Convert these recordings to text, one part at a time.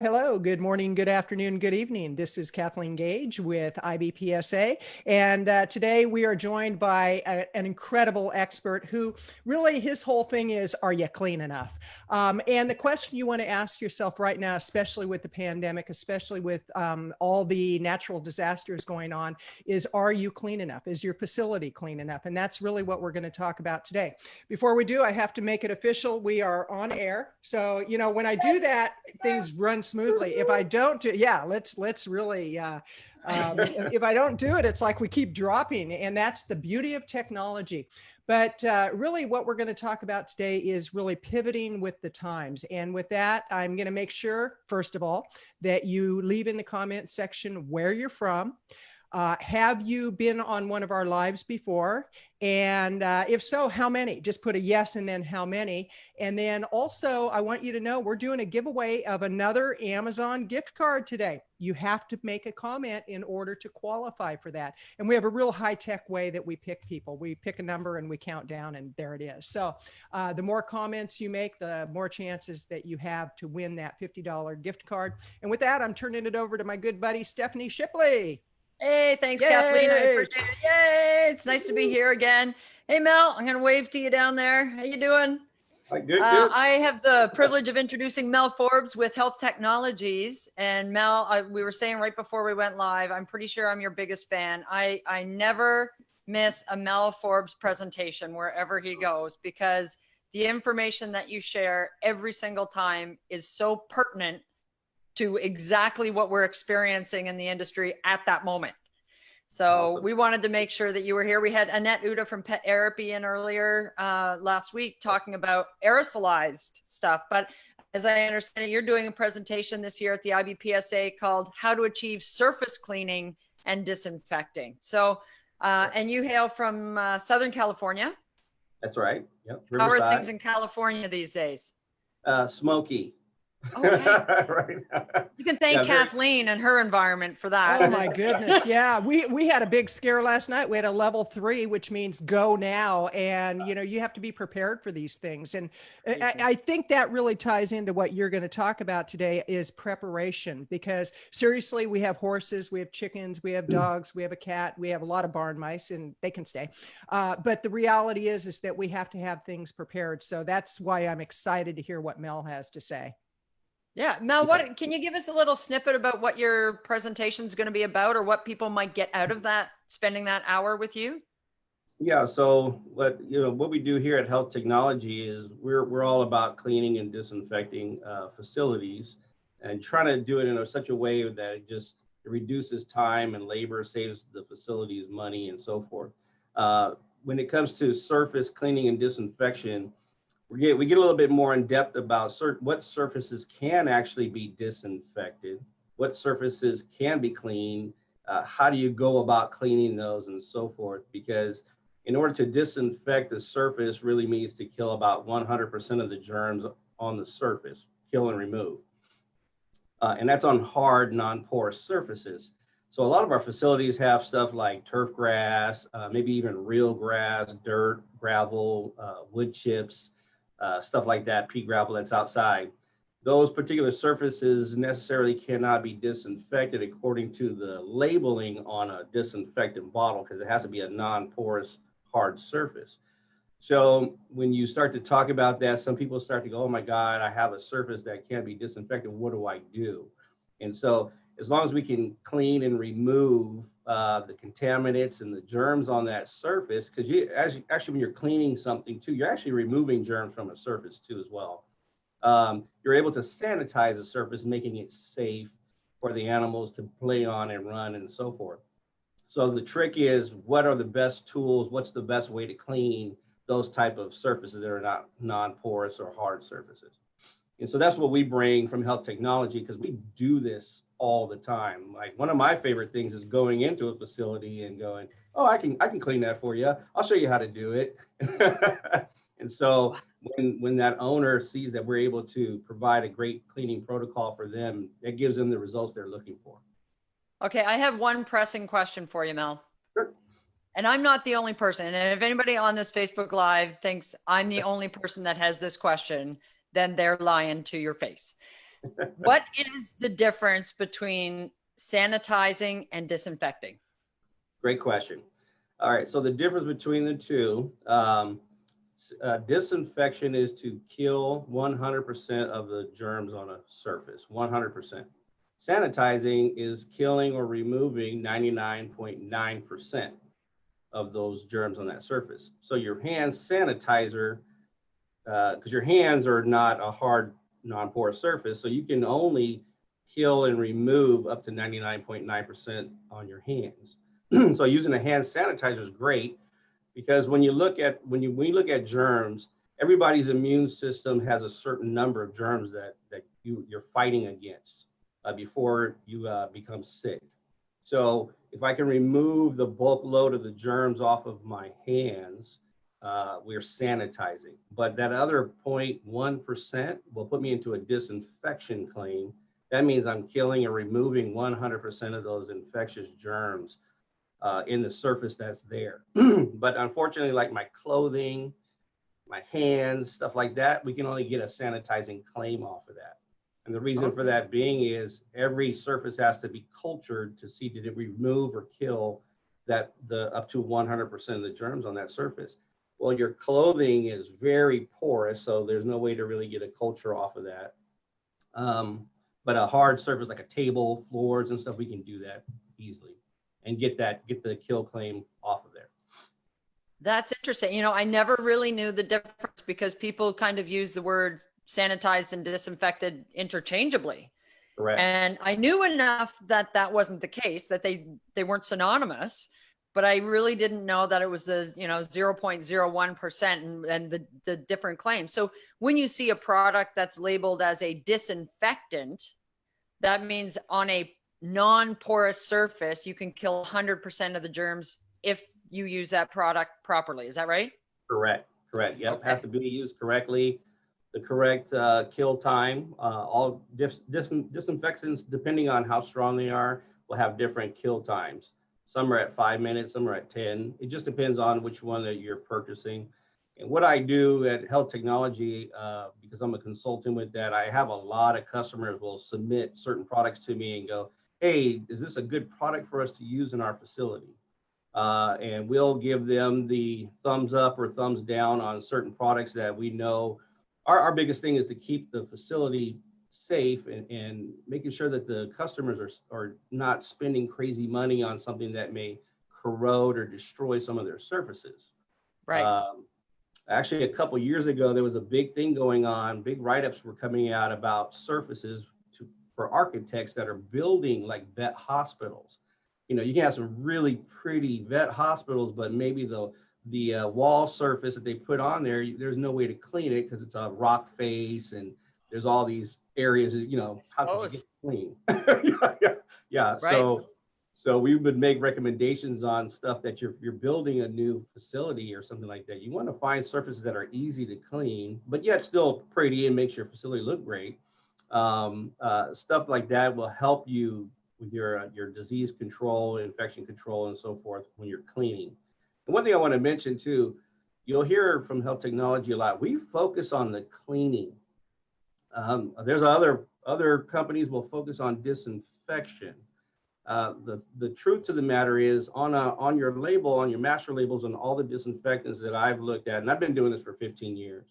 Hello, good morning, good afternoon, good evening. This is Kathleen Gage with IBPSA. And today we are joined by an incredible expert who really his whole thing is, are you clean enough? And the question you want to ask yourself right now, especially with the pandemic, especially with all the natural disasters going on, is are you clean enough? Is your facility clean enough? And that's really what we're going to talk about today. Before we do, I have to make it official. We are on air. So, you know, when I do that, things run smoothly. If I don't do, yeah, let's really, if I don't do it, it's like we keep dropping, and that's the beauty of technology. But really what we're going to talk about today is really pivoting with the times. And with that, I'm going to make sure, first of all, that you leave in the comment section where you're from. Have you been on one of our lives before? And if so, how many? Just put a yes and then how many. And then also, I want you to know we're doing a giveaway of another Amazon gift card today. You have to make a comment in order to qualify for that. And we have a real high-tech way that we pick people. We pick a number and we count down, and there it is. So the more comments you make, the more chances that you have to win that $50 gift card. And with that, I'm turning it over to my good buddy, Stephanie Shipley. Hey, thanks, Yay! Kathleen. I appreciate it. Yay! It's nice to be here again. Hey, Mel, I'm going to wave to you down there. How you doing? Hi, good. I have the privilege of introducing Mel Forbes with Health Technologies. And Mel, we were saying right before we went live, I'm pretty sure I'm your biggest fan. I never miss a Mel Forbes presentation wherever he goes, because the information that you share every single time is so pertinent to exactly what we're experiencing in the industry at that moment. So awesome. We wanted to make sure that you were here. We had Annette Uda from Pet Therapy in earlier last week talking about aerosolized stuff. But as I understand it, you're doing a presentation this year at the IBPSA called How to Achieve Surface Cleaning and Disinfecting. So, and you hail from Southern California. That's right. Yep. How are things in California these days? Smoky. Okay. Right. You can thank Kathleen and her environment for that. Oh my goodness. Yeah. We had a big scare last night. We had a level 3, which means go now. And, you know, you have to be prepared for these things. And I think that really ties into what you're going to talk about today is preparation, because seriously, we have horses, we have chickens, we have dogs, we have a cat, we have a lot of barn mice, and they can stay. But the reality is that we have to have things prepared. So that's why I'm excited to hear what Mel has to say. Yeah. Mel, what can you give us a little snippet about what your presentation is going to be about, or what people might get out of that, spending that hour with you? Yeah. So what we do here at Health Technology is we're all about cleaning and disinfecting facilities, and trying to do it in such a way that it reduces time and labor, saves the facilities money, and so forth. When it comes to surface cleaning and disinfection, we get a little bit more in depth about what surfaces can actually be disinfected, what surfaces can be cleaned, how do you go about cleaning those, and so forth. Because in order to disinfect the surface really means to kill about 100% of the germs on the surface, kill and remove. And that's on hard, non-porous surfaces. So a lot of our facilities have stuff like turf grass, maybe even real grass, dirt, gravel, wood chips, stuff like that, pea gravel that's outside. Those particular surfaces necessarily cannot be disinfected according to the labeling on a disinfectant bottle, because it has to be a non-porous hard surface. So when you start to talk about that, some people start to go, oh my God, I have a surface that can't be disinfected. What do I do? And so as long as we can clean and remove the contaminants and the germs on that surface, because actually when you're cleaning something too, you're actually removing germs from a surface too as well. You're able to sanitize the surface, making it safe for the animals to play on and run and so forth. So the trick is, what are the best tools? What's the best way to clean those type of surfaces that are not non-porous or hard surfaces? And so that's what we bring from Health Technology, because we do this all the time. Like, one of my favorite things is going into a facility and going, oh, I can clean that for you. I'll show you how to do it. And so when that owner sees that we're able to provide a great cleaning protocol for them, it gives them the results they're looking for. Okay, I have one pressing question for you, Mel. Sure. And I'm not the only person. And if anybody on this Facebook Live thinks I'm the only person that has this question, then they're lying to your face. What is the difference between sanitizing and disinfecting? Great question. All right, so the difference between the two, disinfection is to kill 100% of the germs on a surface, 100%. Sanitizing is killing or removing 99.9% of those germs on that surface. So your hand sanitizer, because your hands are not a hard, non-porous surface, so you can only kill and remove up to 99.9% on your hands. So using a hand sanitizer is great, because when you look at germs, everybody's immune system has a certain number of germs that you're fighting against before you become sick. So if I can remove the bulk load of the germs off of my hands, we're sanitizing. But that other 0.1% will put me into a disinfection claim. That means I'm killing and removing 100% of those infectious germs in the surface that's there. But unfortunately, like my clothing, my hands, stuff like that, we can only get a sanitizing claim off of that. And the reason for that being is every surface has to be cultured to see did it remove or kill that up to 100% of the germs on that surface. Well, your clothing is very porous, so there's no way to really get a culture off of that. But a hard surface like a table, floors and stuff, we can do that easily and get the kill claim off of there. That's interesting. You know, I never really knew the difference because people kind of use the word sanitized and disinfected interchangeably. Correct. And I knew enough that that wasn't the case, that they weren't synonymous, but I really didn't know that it was the, 0.01% and the different claims. So when you see a product that's labeled as a disinfectant, that means on a non-porous surface, you can kill 100% of the germs if you use that product properly. Is that right? Correct. Yep. Okay. It has to be used correctly. The correct kill time. All disinfectants, depending on how strong they are, will have different kill times. Some are at 5 minutes, some are at 10. It just depends on which one that you're purchasing. And what I do at Health Technology, because I'm a consultant with that, I have a lot of customers will submit certain products to me and go, hey, is this a good product for us to use in our facility? And we'll give them the thumbs up or thumbs down on certain products that we know. Our biggest thing is to keep the facility safe and making sure that the customers are not spending crazy money on something that may corrode or destroy some of their surfaces. Right. Actually, a couple years ago, there was a big thing going on. Big write-ups were coming out about surfaces for architects that are building like vet hospitals. You can have some really pretty vet hospitals, but maybe the wall surface that they put on there, there's no way to clean it because it's a rock face and there's all these areas, how can you get clean? Yeah. Right. So we would make recommendations on stuff that you're building a new facility or something like that. You want to find surfaces that are easy to clean, but yet still pretty and makes your facility look great. Stuff like that will help you with your disease control, infection control, and so forth when you're cleaning. And one thing I want to mention too, you'll hear from Health Technology a lot. We focus on the cleaning. There's other companies will focus on disinfection. The truth to the matter is on your label, on your master labels, on all the disinfectants that I've looked at, and I've been doing this for 15 years,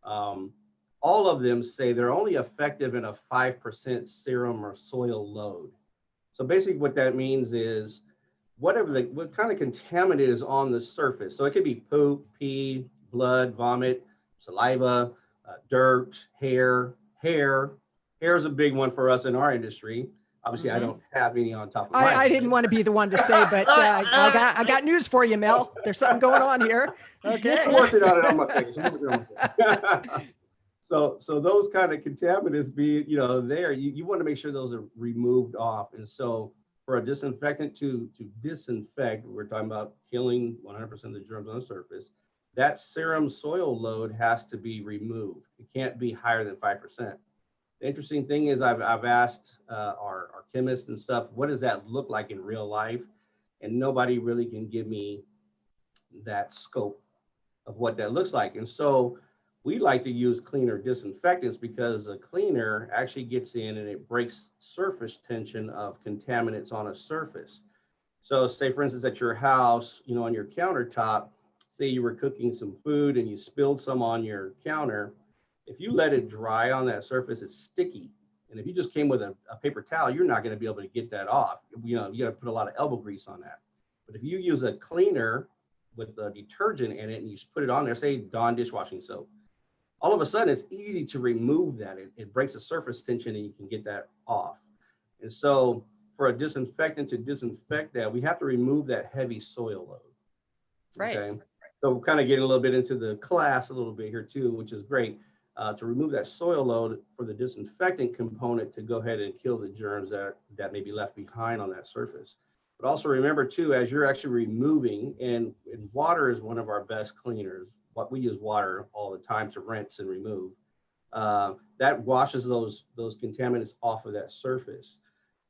all of them say they're only effective in a 5% serum or soil load. So basically what that means is what kind of contaminant is on the surface. So it could be poop, pee, blood, vomit, saliva, dirt, hair. Hair is a big one for us in our industry. Obviously, I don't have any on top of my I didn't want to be the one to say, but I got news for you, Mel. There's something going on here. Okay. I'm working on it on my face. So those kind of contaminants there, you want to make sure those are removed off. And so for a disinfectant to disinfect, we're talking about killing 100% of the germs on the surface, that serum soil load has to be removed. It can't be higher than 5%. The interesting thing is I've asked our chemists and stuff, what does that look like in real life? And nobody really can give me that scope of what that looks like. And so We like to use cleaner disinfectants because a cleaner actually gets in and it breaks surface tension of contaminants on a surface. So say for instance at your house, on your countertop, say you were cooking some food and you spilled some on your counter. If you let it dry on that surface, it's sticky. And if you just came with a paper towel, you're not going to be able to get that off. You got to put a lot of elbow grease on that. But if you use a cleaner with a detergent in it and you just put it on there, say Dawn dishwashing soap, all of a sudden it's easy to remove that. It breaks the surface tension and you can get that off. And so for a disinfectant to disinfect that, we have to remove that heavy soil load. Right. Okay. So we're kind of getting a little bit into the class a little bit here too, which is great. To remove that soil load for the disinfectant component to go ahead and kill the germs that may be left behind on that surface. But also remember too, as you're actually removing, and water is one of our best cleaners. We use water all the time to rinse and remove. That washes those contaminants off of that surface.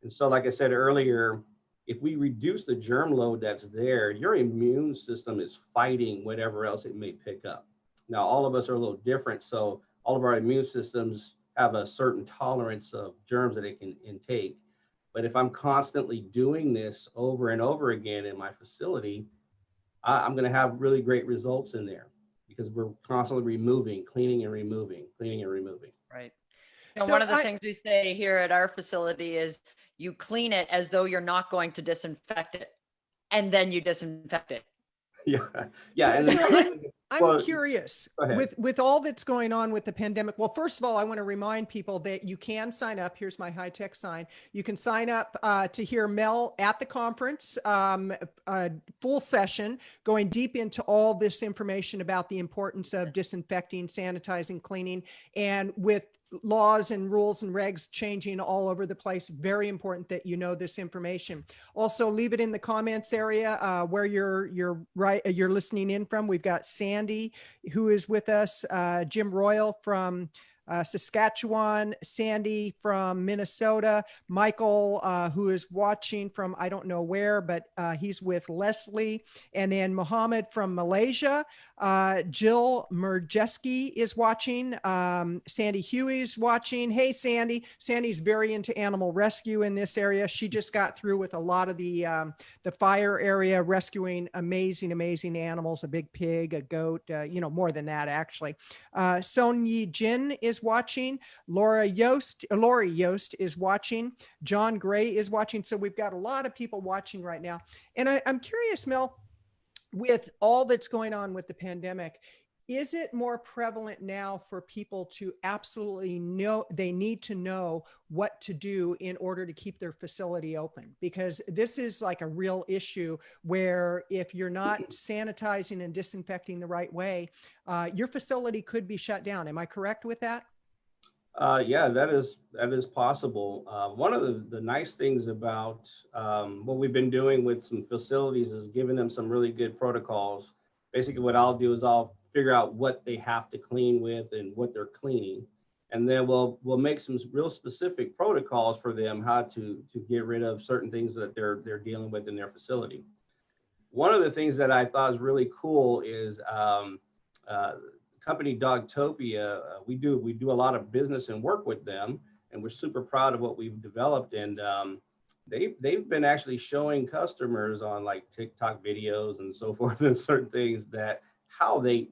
And so, like I said earlier, if we reduce the germ load that's there, your immune system is fighting whatever else it may pick up. Now, all of us are a little different, so all of our immune systems have a certain tolerance of germs that it can intake. But if I'm constantly doing this over and over again in my facility, I'm going to have really great results in there because we're constantly removing, cleaning and removing, cleaning and removing. Right. And So one of the things we say here at our facility is you clean it as though you're not going to disinfect it, and then you disinfect it. Yeah. Yeah. So I'm well, curious go ahead. with all that's going on with the pandemic. Well, first of all, I want to remind people that you can sign up. Here's my high-tech sign. You can sign up to hear Mel at the conference, full session, going deep into all this information about the importance of disinfecting, sanitizing, cleaning, and with laws and rules and regs changing all over the place. Very important that you know this information. Also, leave it in the comments area where you're listening in from. We've got Sandy who is with us, Jim Royal from Saskatchewan, Sandy from Minnesota, Michael, who is watching from I don't know where, but he's with Leslie, and then Mohammed from Malaysia. Jill Merjeski is watching. Sandy Huey is watching. Hey, Sandy. Sandy's very into animal rescue in this area. She just got through with a lot of the fire area, rescuing amazing animals, a big pig, a goat, more than that, actually. Son Yi Jin is watching. Lori Yost is watching. John Gray is watching. So we've got a lot of people watching right now. And I'm curious, Mel, with all that's going on with the pandemic, is it more prevalent now for people to absolutely know they need to know what to do in order to keep their facility open? Because this is like a real issue where if you're not sanitizing and disinfecting the right way, your facility could be shut down. Am I correct with that? Yeah, that is possible. One of the nice things about what we've been doing with some facilities is giving them some really good protocols. Basically, what I'll do is I'll figure out what they have to clean with and what they're cleaning, and then we'll make some real specific protocols for them how to get rid of certain things that they're dealing with in their facility. One of the things that I thought was really cool is company Dogtopia. We do a lot of business and work with them, and we're super proud of what we've developed. And they've been actually showing customers on like TikTok videos and so forth and certain things that how they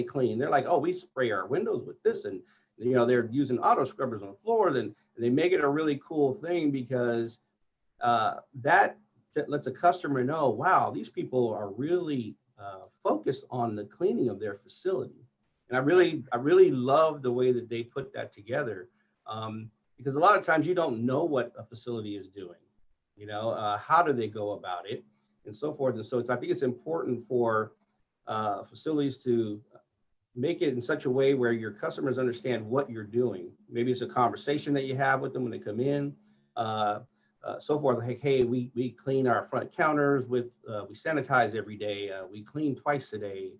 clean. They're like, oh, we spray our windows with this, and they're using auto scrubbers on floors, and they make it a really cool thing because that lets a customer know, wow, these people are really focused on the cleaning of their facility. And I really love the way that they put that together, because a lot of times you don't know what a facility is doing, how do they go about it and so forth. And so I think it's important for facilities to make it in such a way where your customers understand what you're doing. Maybe it's a conversation that you have with them when they come in, so forth. Like, hey, we clean our front counters with, we sanitize every day. We clean twice a day.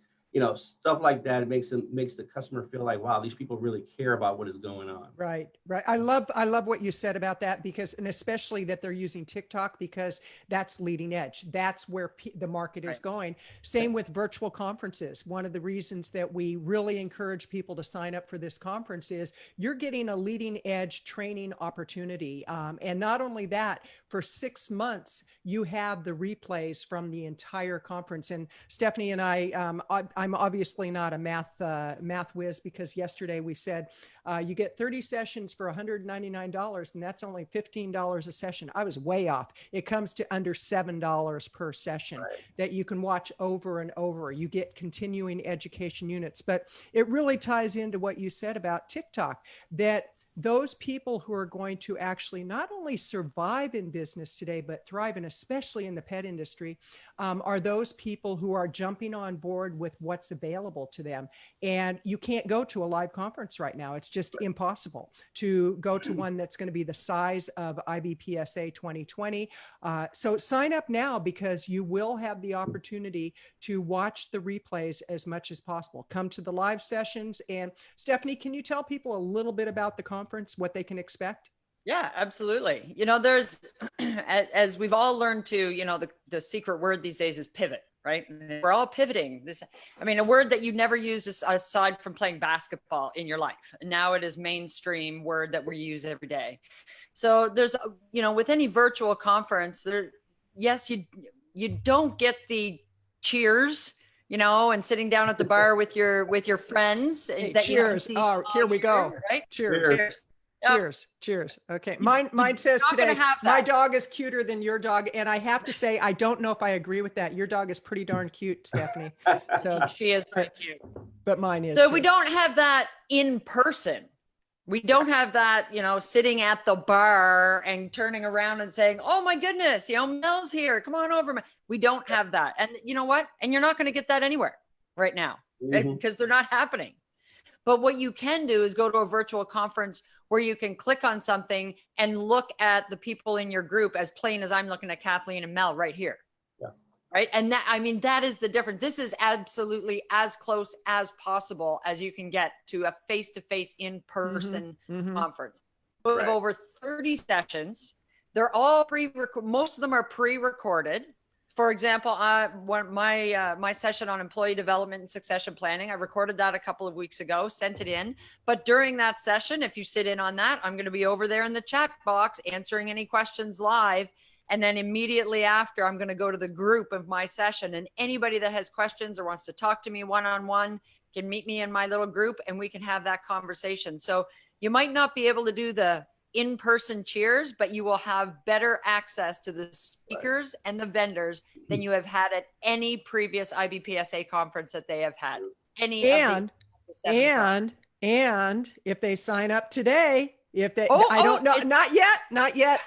stuff like that. It makes the customer feel like, wow, these people really care about what is going on. Right, right. I love what you said about that, because, and especially that they're using TikTok, because that's leading edge. That's where the market is going. Same with virtual conferences. One of the reasons that we really encourage people to sign up for this conference is you're getting a leading edge training opportunity. And not only that, for 6 months, you have the replays from the entire conference. And Stephanie and I'm obviously not a math whiz, because yesterday we said, you get 30 sessions for $199, and that's only $15 a session. I was way off. It comes to under $7 per session that you can watch over and over. You get continuing education units, but it really ties into what you said about TikTok, that those people who are going to actually not only survive in business today, but thrive, and especially in the pet industry, are those people who are jumping on board with what's available to them. And you can't go to a live conference right now. It's just impossible to go to one that's going to be the size of IBPSA 2020. So sign up now, because you will have the opportunity to watch the replays as much as possible. Come to the live sessions. And Stephanie, can you tell people a little bit about the conference, what they can expect? Yeah, absolutely. There's, as we've all learned to, the secret word these days is pivot, right? We're all pivoting. A word that you never used aside from playing basketball in your life. And now it is mainstream word that we use every day. So there's, with any virtual conference, yes, you don't get the cheers, and sitting down at the bar with your friends. Hey, that cheers. Oh, here we go. Right? Cheers. Cheers. Cheers. Cheers. Okay. Mine says today, my dog is cuter than your dog. And I have to say, I don't know if I agree with that. Your dog is pretty darn cute, Stephanie. So she is pretty cute. But mine is So too. we don't have that in person. We don't have that, sitting at the bar and turning around and saying, oh my goodness, Mel's here. Come on over. We don't have that. And you know what? And you're not going to get that anywhere right now, because they're not happening. But what you can do is go to a virtual conference where you can click on something and look at the people in your group as plain as I'm looking at Kathleen and Mel right here. Yeah. Right. And that is the difference. This is absolutely as close as possible as you can get to a face-to-face in-person conference. We have over 30 sessions. They're all most of them are pre-recorded. For example, my session on employee development and succession planning, I recorded that a couple of weeks ago, sent it in. But during that session, if you sit in on that, I'm going to be over there in the chat box answering any questions live. And then immediately after, I'm going to go to the group of my session. And anybody that has questions or wants to talk to me one-on-one can meet me in my little group, and we can have that conversation. So you might not be able to do the in-person cheers, but you will have better access to the speakers and the vendors than you have had at any previous IBPSA conference that they have had. And if they sign up today, I don't know, not yet.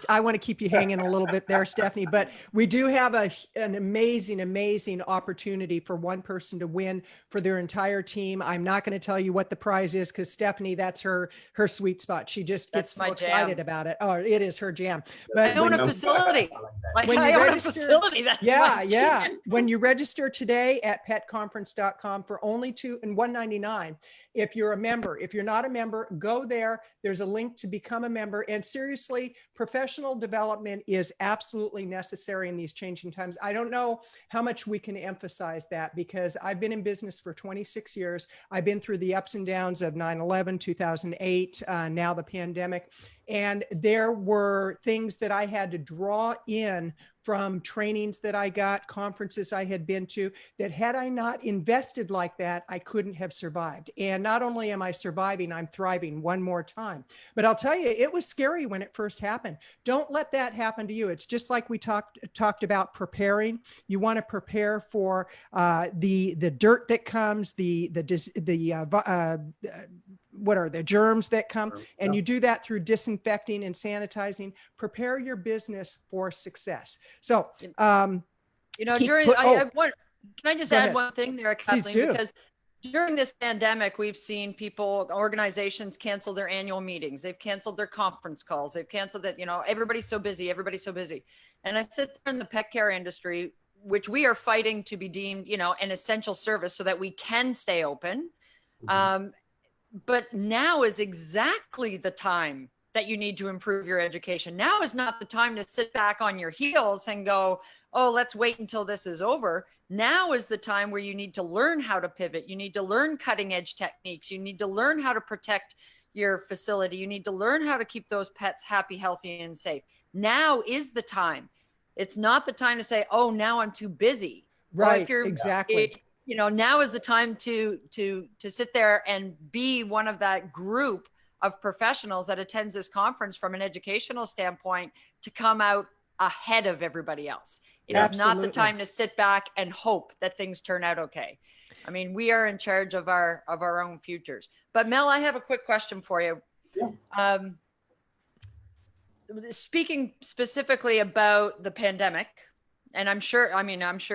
I want to keep you hanging a little bit there, Stephanie, but we do have an amazing opportunity for one person to win for their entire team. I'm not going to tell you what the prize is, because Stephanie, that's her sweet spot. She just gets so excited about it. Oh, it is her jam. But I own a facility. I own a facility. That's yeah. When you register today at petconference.com for only $199, if you're a member. If you're not a member, go there. There's a link to become a member. And seriously, professional development is absolutely necessary in these changing times. I don't know how much we can emphasize that, because I've been in business for 26 years. I've been through the ups and downs of 9/11, 2008, now the pandemic. And there were things that I had to draw in from trainings that I got, conferences I had been to, that had I not invested like that, I couldn't have survived. And not only am I surviving, I'm thriving one more time. But I'll tell you, it was scary when it first happened. Don't let that happen to you. It's just like we talked about preparing. You want to prepare for the dirt that comes, what are the germs that come, and you do that through disinfecting and sanitizing. Prepare your business for success. So, can I just add one thing there, Kathleen? Because during this pandemic, we've seen organizations cancel their annual meetings. They've canceled their conference calls. They've canceled that, everybody's so busy. And I sit there in the pet care industry. which we are fighting to be deemed, you know, an essential service so that we can stay open. Mhm. But now is exactly the time that you need to improve your education. Now is not the time to sit back on your heels and go, oh, let's wait until this is over. Now is the time where you need to learn how to pivot. You need to learn cutting edge techniques. You need to learn how to protect your facility. You need to learn how to keep those pets happy, healthy, and safe. Now is the time. It's not the time to say, oh, now I'm too busy. Or if Right, you're, exactly. you know, now is the time to sit there and be one of that group of professionals that attends this conference from an educational standpoint to come out ahead of everybody else. It is not the Absolutely. time to sit back and hope that things turn out okay. I mean, we are in charge of our own futures. But Mel, I have a quick question for you. Yeah. Speaking specifically about the pandemic, and I'm sure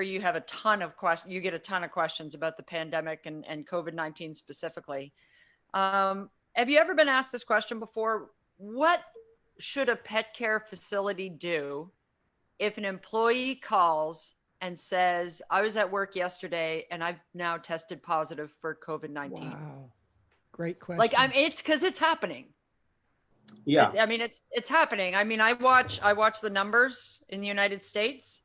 you have a ton of questions. You get a ton of questions about the pandemic and COVID-19 specifically. Have you ever been asked this question before? What should a pet care facility do if an employee calls and says, I was at work yesterday and I've now tested positive for COVID-19? Wow. Great Like, question. it's because it's happening. Yeah. It's happening. I mean, I watch the numbers in the United States,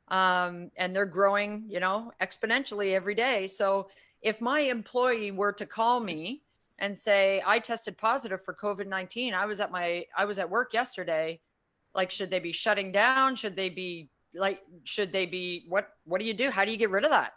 and they're growing, you know, exponentially every day. So if my employee were to call me and say, I tested positive for COVID-19, I was at work yesterday, like, should they be shutting down? Should they be, what do you do? How do you get rid of that?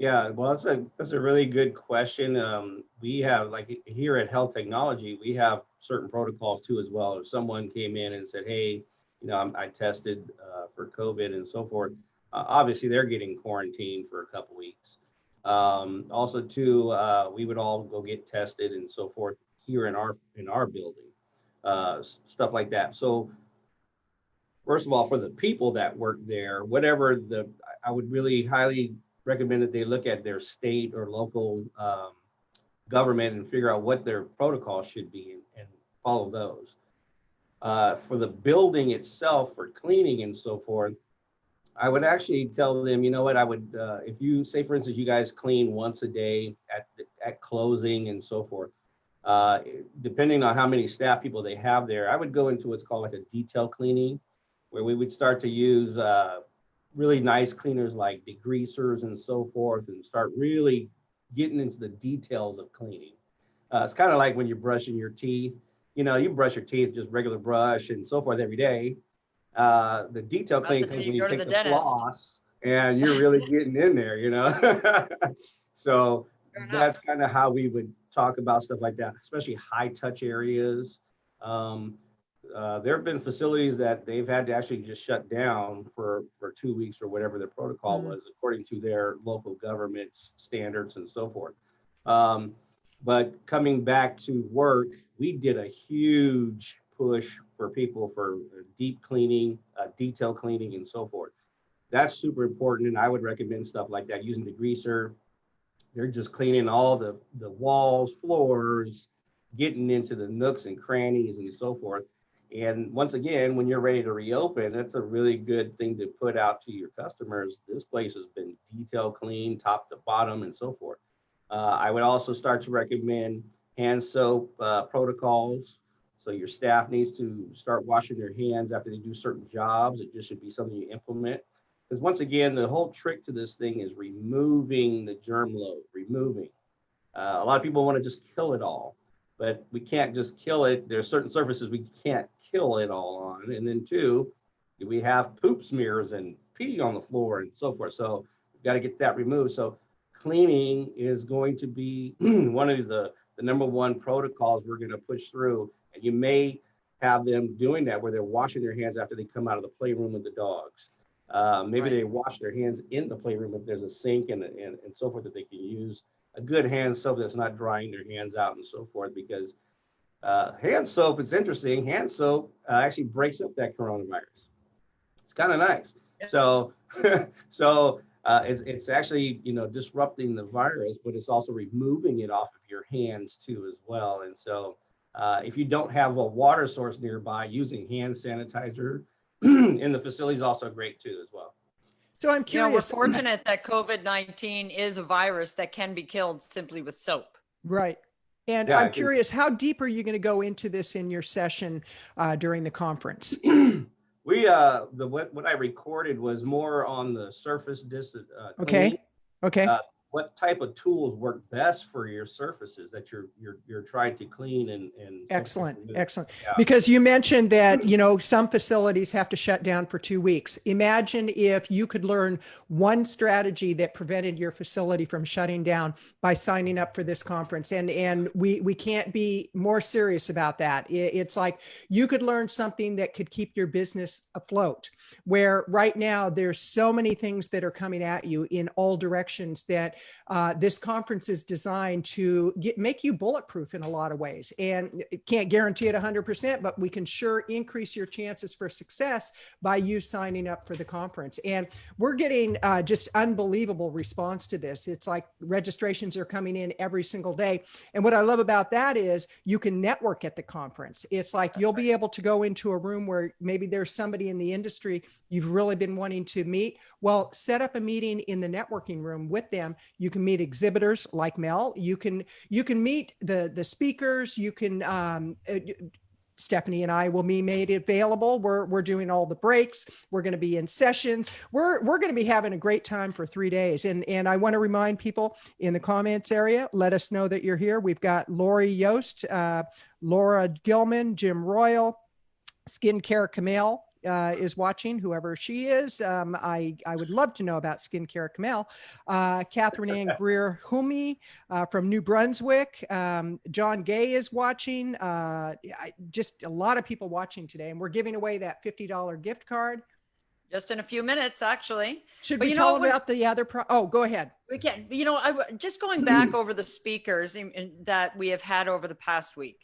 Yeah, well, that's a really good question. We have, like, here at Health Technology, we have certain protocols too as well. If someone came in and said, "Hey, you know, I tested for COVID and so forth," obviously they're getting quarantined for a couple weeks. Also, too, we would all go get tested and so forth here in our building, stuff like that. So first of all, for the people that work there, I would really highly recommend that they look at their state or local government and figure out what their protocols should be and follow those. For the building itself, for cleaning and so forth, I would actually tell them, you know what, I would, if you say, for instance, you guys clean once a day at closing and so forth, uh, depending on how many staff people they have there, I would go into what's called like a detail cleaning, where we would start to use really nice cleaners like degreasers and so forth, and start really getting into the details of cleaning. It's kind of like when you're brushing your teeth. You know, you brush your teeth just regular brush and so forth every day. The detail Not cleaning the day comes you when you go to take the the dentist. floss and you're really getting in there, you know. So Fair that's enough. kind of how we would talk about stuff like that, especially high touch areas. Um, there have been facilities that they've had to actually just shut down for 2 weeks or whatever their protocol Mm. was, according to their local government's standards and so forth. Um, but coming back to work, we did a huge push for people for deep cleaning, detail cleaning, and so forth. That's super important, and I would recommend stuff like that using degreaser. They're just cleaning all the walls, floors, getting into the nooks and crannies and so forth. And once again, when you're ready to reopen, that's a really good thing to put out to your customers. This place has been detail clean, top to bottom, and so forth. I would also start to recommend hand soap protocols. So your staff needs to start washing their hands after they do certain jobs. It just should be something you implement. Because once again, the whole trick to this thing is removing the germ load, removing. A lot of people want to just kill it all, but we can't just kill it. There's certain surfaces we can't kill it all on. And then two, we have poop smears and pee on the floor and so forth. So we've got to get that removed. So cleaning is going to be one of the number one protocols we're going to push through. And you may have them doing that where they're washing their hands after they come out of the playroom with the dogs. Maybe Right. they wash their hands in the playroom if there's a sink and so forth that they can use. A good hand soap that's not drying their hands out and so forth, because hand soap, it's interesting. Hand soap actually breaks up that coronavirus. It's kind of nice. Yeah. So, it's actually, you know, disrupting the virus, but it's also removing it off of your hands too as well. And so, if you don't have a water source nearby, using hand sanitizer in the facility is also great too as well. So I'm You know, we're curious. fortunate that COVID-19 is a virus that can be killed simply with soap. Right. And Yeah, I'm curious, how deep are you going to go into this in your session during the conference? we what I recorded was more on the surface cleaning. Okay. Okay. Uh, what type of tools work best for your surfaces that you're trying to clean and Excellent. remove? Excellent. Yeah. Because you mentioned that, you know, some facilities have to shut down for 2 weeks. Imagine if you could learn one strategy that prevented your facility from shutting down by signing up for this conference. And we can't be more serious about that. It's like you could learn something that could keep your business afloat, where right now there's so many things that are coming at you in all directions that this conference is designed to make you bulletproof in a lot of ways. And it can't guarantee it 100%, but we can sure increase your chances for success by you signing up for the conference. And we're getting just unbelievable response to this. It's like registrations are coming in every single day. And what I love about that is you can network at the conference. It's like you'll be able to go into a room where maybe there's somebody in the industry you've really been wanting to meet. Well, set up a meeting in the networking room with them. You can meet exhibitors like Mel. You can meet the speakers. You can Stephanie and I will be made available. We're doing all the breaks. We're going to be in sessions. We're going to be having a great time for 3 days. And I want to remind people in the comments area, let us know that you're here. We've got Lori Yost, Laura Gilman, Jim Royal, Skincare Camille is watching, whoever she is. I would love to know about Skincare Camille. Catherine Ann Greer Humi from New Brunswick. John Gay is watching. Just a lot of people watching today. And we're giving away that $50 gift card. Just in a few minutes, actually. Should we tell them about the other oh, go ahead. We can. You know, just going back over the speakers that we have had over the past week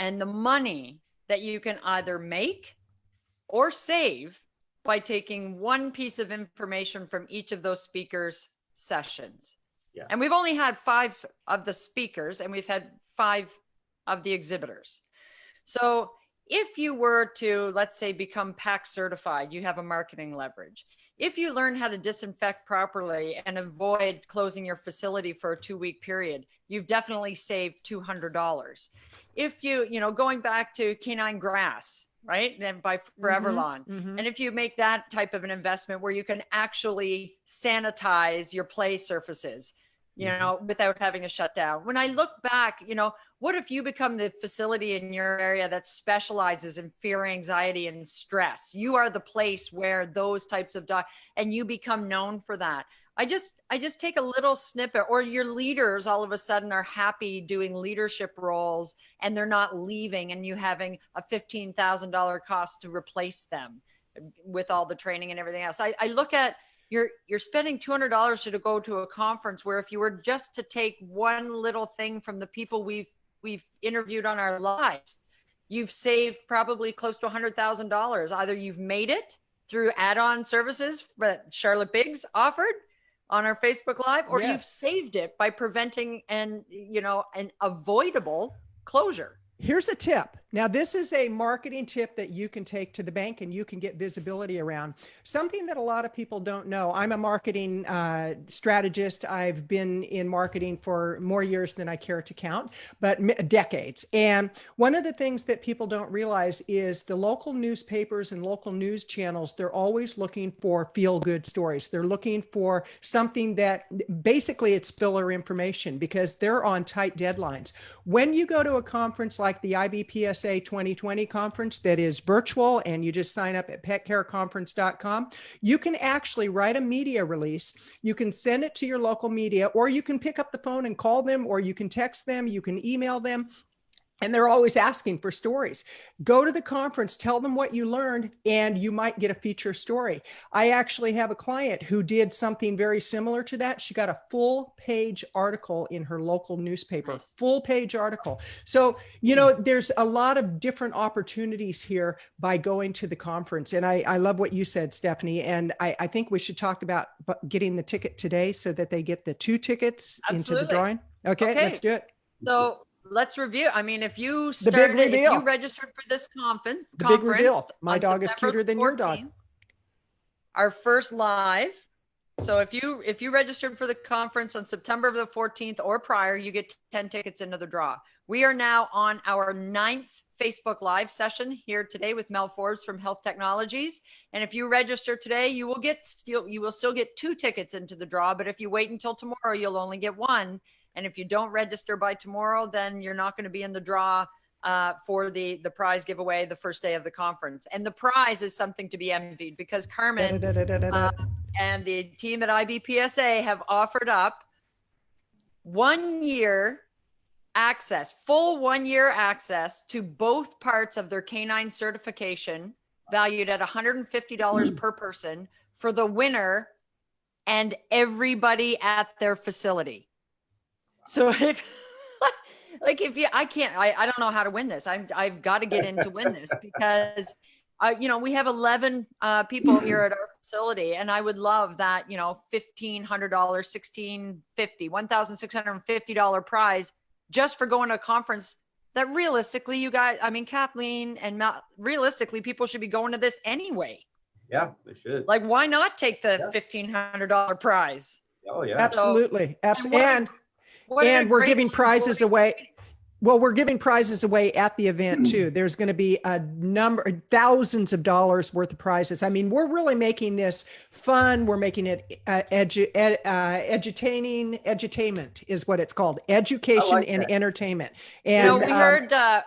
and the money that you can either make or save by taking one piece of information from each of those speakers' sessions. Yeah. And we've only had 5 of the speakers and we've had 5 of the exhibitors. So if you were to, let's say, become PAC certified, you have a marketing leverage. If you learn how to disinfect properly and avoid closing your facility for a 2-week period, you've definitely saved $200. If you know, going back to canine grass, right? And by Forever Lawn. Mm-hmm. And if you make that type of an investment where you can actually sanitize your play surfaces, you know, without having to shut down. When I look back, you know, what if you become the facility in your area that specializes in fear, anxiety, and stress? You are the place where those types of and you become known for that. I just take a little snippet, or your leaders all of a sudden are happy doing leadership roles and they're not leaving, and you having a $15,000 cost to replace them with all the training and everything else. I look at you're spending $200 to go to a conference where if you were just to take one little thing from the people we've interviewed on our lives, you've saved probably close to $100,000. Either you've made it through add-on services that Charlotte Biggs offered on our Facebook Live, or you've saved it by preventing an avoidable closure. Here's a tip. Now, this is a marketing tip that you can take to the bank and you can get visibility around. Something that a lot of people don't know. I'm a marketing strategist. I've been in marketing for more years than I care to count, but decades. And one of the things that people don't realize is the local newspapers and local news channels, they're always looking for feel-good stories. They're looking for something that basically it's filler information because they're on tight deadlines. When you go to a conference like the IBPSA 2020 conference that is virtual and you just sign up at petcareconference.com, you can actually write a media release. You can send it to your local media, or you can pick up the phone and call them, or you can text them, you can email them. And they're always asking for stories. Go to the conference, tell them what you learned, and you might get a feature story. I actually have a client who did something very similar to that. She got a full-page article in her local newspaper, full-page article. So, you know, there's a lot of different opportunities here by going to the conference. And I love what you said, Stephanie. And I think we should talk about getting the ticket today so that they get the 2 tickets into the drawing. Okay, let's do it. So let's review. I mean, if you registered for this conference, big reveal. My dog is cuter than your dog. our first live. So if you registered for the conference on September the 14th or prior, you get 10 tickets into the draw. We are now on our 9th Facebook Live session here today with Mel Forbes from Health Technologies. And if you register today, you will still get 2 tickets into the draw. But if you wait until tomorrow, you'll only get 1. And if you don't register by tomorrow, then you're not going to be in the draw for the prize giveaway the first day of the conference. And the prize is something to be envied, because Carmen and the team at IBPSA have offered up 1 year access, full 1 year access to both parts of their canine certification, valued at $150 per person, for the winner and everybody at their facility. So if I don't know how to win this. I've got to get in to win this, because we have 11 people here at our facility, and I would love that, $1,500, $1,650, $1,650 prize just for going to a conference that realistically, you guys, Kathleen and Mel, realistically, people should be going to this anyway. Yeah, they should. Like, why not take the $1,500 prize? Oh yeah, absolutely. And we're giving prizes away. Well, we're giving prizes away at the event too. There's going to be thousands of dollars worth of prizes. I mean, we're really making this fun. We're making it edutainment is what it's called. Education and entertainment. And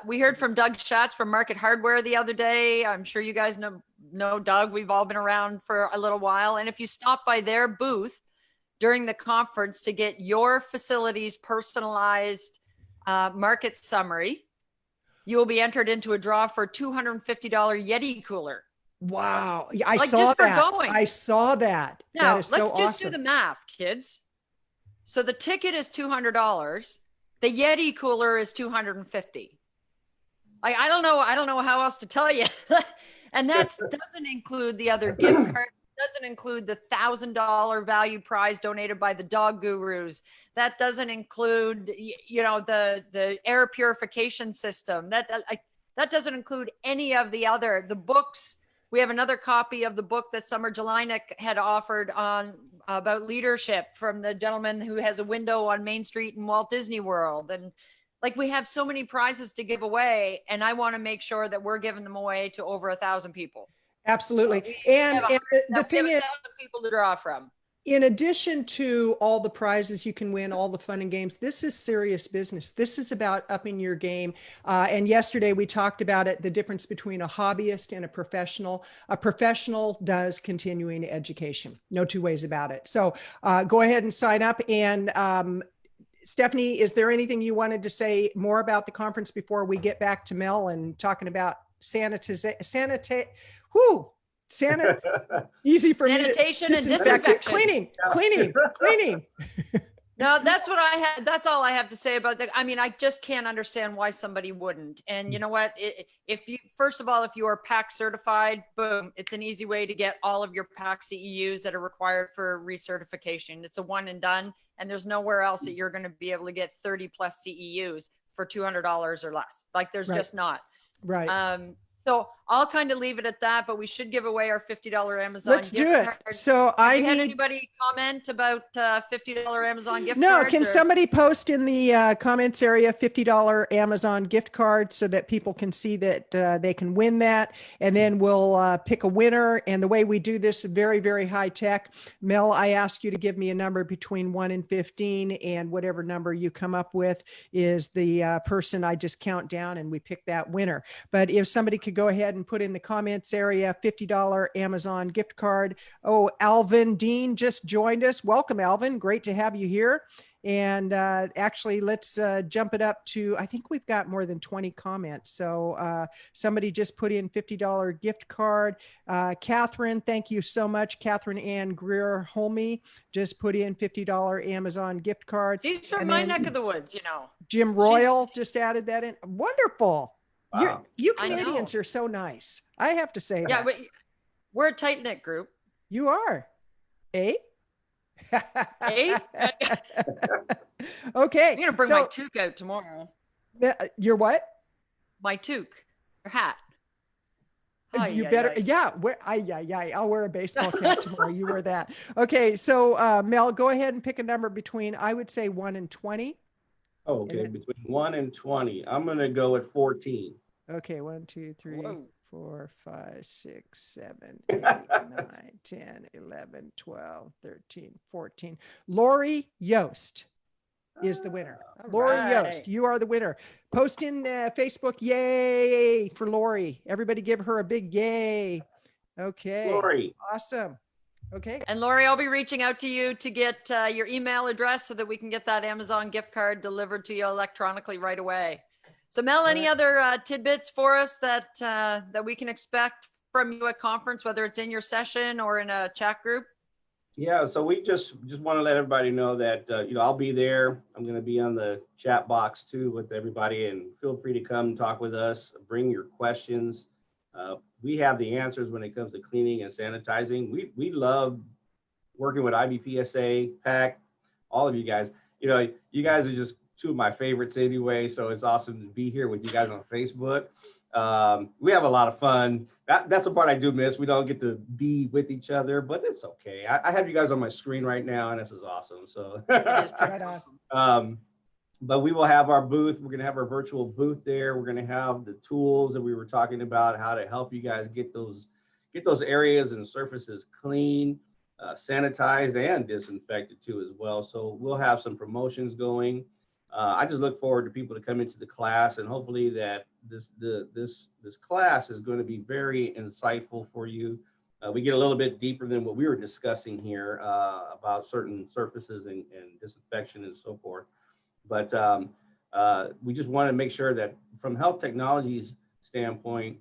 we heard from Doug Schatz from Market Hardware the other day. I'm sure you guys know Doug. We've all been around for a little while. And if you stop by their booth during the conference to get your facility's personalized market summary, you will be entered into a draw for a $250 Yeti cooler. Wow. I saw that. Now, let's just do the math, kids. So the ticket is $200. The Yeti cooler is $250. I don't know how else to tell you. And that doesn't include the other gift cards. Doesn't include the $1,000 value prize donated by the Dog Gurus. That doesn't include, the air purification system. That doesn't include any of the books. We have another copy of the book that Summer Jelinek had offered on about leadership from the gentleman who has a window on Main Street in Walt Disney World. And we have so many prizes to give away, and I want to make sure that we're giving them away to over 1,000 people. Absolutely. And the thing is, people to draw from. In addition to all the prizes you can win, all the fun and games, this is serious business. This is about upping your game. And yesterday we talked about it, the difference between a hobbyist and a professional. A professional does continuing education. No two ways about it. So go ahead and sign up. And Stephanie, is there anything you wanted to say more about the conference before we get back to Mel and talking about easy for sanitation and disinfection. Cleaning. No, that's all I have to say about that. I just can't understand why somebody wouldn't. And you know what? If you are PAC certified, boom, it's an easy way to get all of your PAC CEUs that are required for recertification. It's a one and done, and there's nowhere else that you're going to be able to get 30 plus CEUs for $200 or less. There's just not. Right. So I'll kind of leave it at that, but we should give away our $50 Amazon Let's gift do it. card. So had anybody comment about $50 Amazon gift cards? No, can somebody post in the comments area $50 Amazon gift card so that people can see that they can win that, and then we'll pick a winner. And the way we do this is very, very high tech. Mel, I ask you to give me a number between 1 and 15, and whatever number you come up with is the person I just count down, and we pick that winner. But if somebody could go ahead and put in the comments area $50 Amazon gift card. Oh, Alvin Dean just joined us. Welcome, Alvin. Great to have you here. And actually, let's jump it up to, I think we've got more than 20 comments. So somebody just put in $50 gift card. Catherine, thank you so much. Catherine Ann Greer Holme just put in $50 Amazon gift card. She's from my neck of the woods, Jim Royal just added that in. Wonderful. Wow. You Canadians are so nice. I have to say that. Yeah, but we're a tight knit group. You are. Eh? Eh? Okay. I'm going to bring my toque out tomorrow. Your what? My toque, or hat. You better, yeah. I'll wear a baseball cap tomorrow. You wear that. Okay, so Mel, go ahead and pick a number between, I would say 1 and 20. Oh, okay, between 1 and 20. I'm gonna go at 14. Okay, 1, 2, 3, Whoa. 4, 5, 6, 7, 8, 9, 10, 11, 12, 13, 14. Lori Yost is the winner. Lori Yost, you are the winner. Post in Facebook, yay for Lori. Everybody give her a big yay. Okay. Lori. Awesome. Okay. And Lori, I'll be reaching out to you to get your email address so that we can get that Amazon gift card delivered to you electronically right away. So Mel, any other tidbits for us that that we can expect from you at conference, whether it's in your session or in a chat group? Yeah, so we just want to let everybody know that I'll be there. I'm going to be on the chat box too with everybody, and feel free to come talk with us. Bring your questions. We have the answers when it comes to cleaning and sanitizing. We love working with IBPSA, PAC, all of you guys. You guys are just two of my favorites anyway, so it's awesome to be here with you guys on Facebook. We have a lot of fun. That's the part I do miss. We don't get to be with each other, but it's okay. I have you guys on my screen right now, and this is awesome. So It is pretty awesome. But we will have our booth. We're going to have our virtual booth there. We're going to have the tools that we were talking about, how to help you guys get those areas and surfaces clean, sanitized, and disinfected too as well. So we'll have some promotions going. I just look forward to people to come into the class, and hopefully that this class is going to be very insightful for you. We get a little bit deeper than what we were discussing here about certain surfaces and disinfection and so forth. But we just want to make sure that from health technologies standpoint,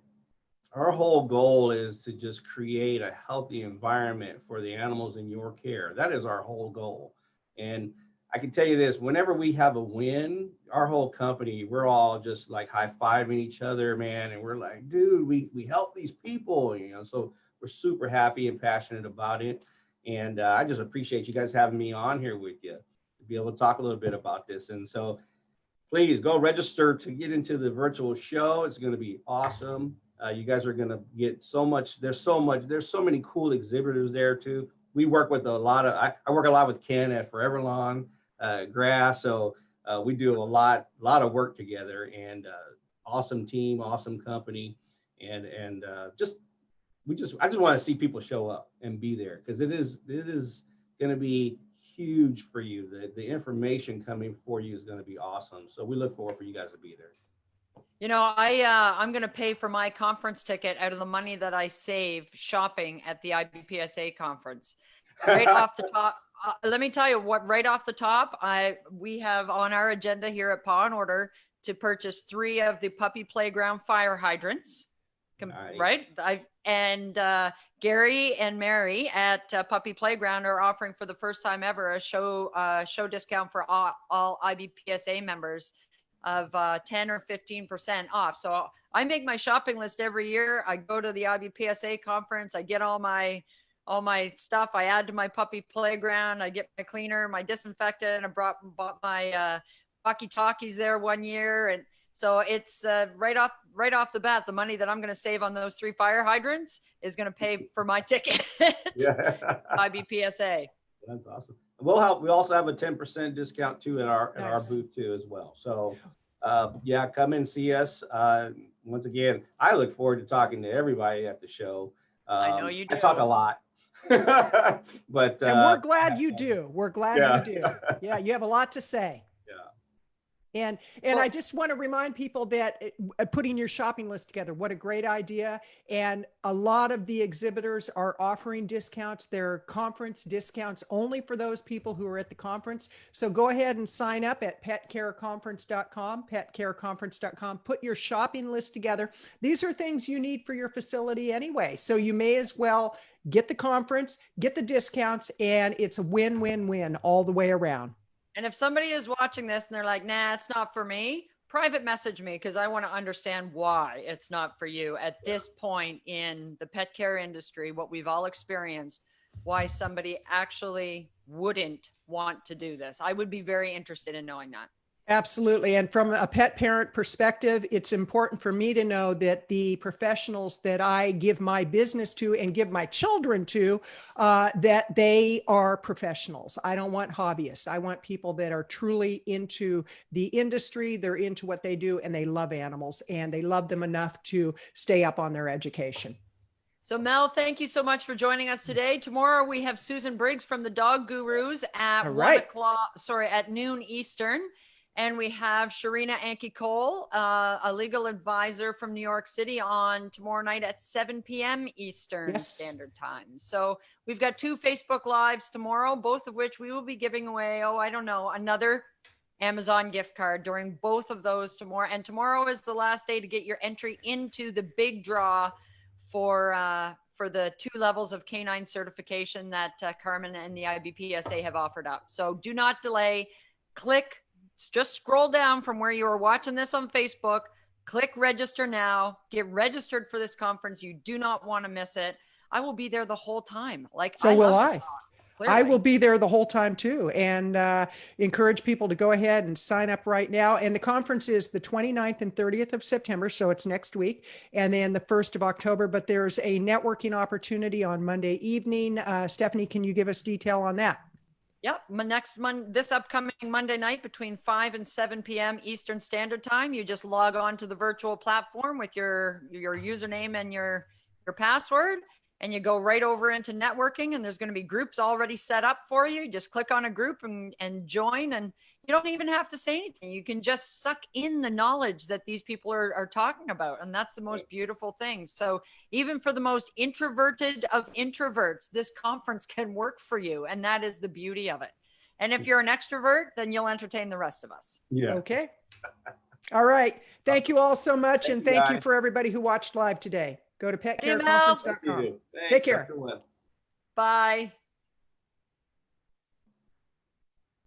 our whole goal is to just create a healthy environment for the animals in your care. That is our whole goal. And I can tell you this, whenever we have a win, our whole company, we're all just like high-fiving each other, man. And we're like, dude, we help these people, so we're super happy and passionate about it. And I just appreciate you guys having me on here with you to be able to talk a little bit about this. And so please go register to get into the virtual show. It's going to be awesome. You guys are going to get so much. There's so many cool exhibitors there too. We work with I work a lot with Ken at Forever Lawn Grass. So we do a lot of work together, and awesome team, awesome company. And I just want to see people show up and be there, because it is going to be huge for you. The information coming for you is going to be awesome. So we look forward for you guys to be there. I'm going to pay for my conference ticket out of the money that I save shopping at the IBPSA conference. Right off the top, let me tell you what, right off the top, we have on our agenda here at Paw and Order to purchase 3 of the puppy playground fire hydrants. Nice. Right? Gary and Mary at Puppy Playground are offering for the first time ever a show discount for all IBPSA members of 10 or 15% off. So I make my shopping list every year. I go to the IBPSA conference. I get all my stuff. I add to my puppy playground. I get my cleaner, my disinfectant. I bought my walkie-talkies there one year. And so it's right off the bat, the money that I'm going to save on those 3 fire hydrants is going to pay for my ticket. Yeah. IBPSA. That's awesome. We also have a 10% discount too at our booth too as well. So yeah, come and see us. Once again, I look forward to talking to everybody at the show. I know you do. I talk a lot. But and we're glad you do. We're glad you do. Yeah, you have a lot to say. And I just want to remind people that putting your shopping list together, what a great idea. And a lot of the exhibitors are offering discounts. They're conference discounts only for those people who are at the conference. So go ahead and sign up at petcareconference.com, petcareconference.com. Put your shopping list together. These are things you need for your facility anyway. So you may as well get the conference, get the discounts, and it's a win-win-win all the way around. And if somebody is watching this and they're like, nah, it's not for me, private message me, because I want to understand why it's not for you at this point in the pet care industry, what we've all experienced, why somebody actually wouldn't want to do this. I would be very interested in knowing that. Absolutely. And from a pet parent perspective, it's important for me to know that the professionals that I give my business to and give my children to, that they are professionals. I don't want hobbyists. I want people that are truly into the industry. They're into what they do and they love animals and they love them enough to stay up on their education. So Mel, thank you so much for joining us today. Tomorrow we have Susan Briggs from the Dog Gurus at All right. at noon Eastern. And we have Sharina Anke Cole, a legal advisor from New York City, on tomorrow night at 7 p.m. Eastern Standard Time. So we've got 2 Facebook Lives tomorrow, both of which we will be giving away, another Amazon gift card during both of those tomorrow. And tomorrow is the last day to get your entry into the big draw for the 2 levels of canine certification that Carmen and the IBPSA have offered up. So do not delay. Just scroll down from where you are watching this on Facebook, click register now, get registered for this conference. You do not want to miss it. I will be there the whole time. So will I. Clearly. I will be there the whole time too, and encourage people to go ahead and sign up right now. And the conference is the 29th and 30th of September, so it's next week, and then the 1st of October. But there's a networking opportunity on Monday evening. Stephanie, can you give us detail on that? Yep. This upcoming Monday night between 5 and 7 p.m. Eastern Standard Time, you just log on to the virtual platform with your username and your password, and you go right over into networking, and there's going to be groups already set up for you. You just click on a group and join, and you don't even have to say anything. You can just suck in the knowledge that these people are talking about. And that's the most beautiful thing. So even for the most introverted of introverts, this conference can work for you. And that is the beauty of it. And if you're an extrovert, then you'll entertain the rest of us. Yeah. Okay. All right. Thank you all so much. And thank you for everybody who watched live today. Go to petcareconference.com. Thanks, Take care. Bye.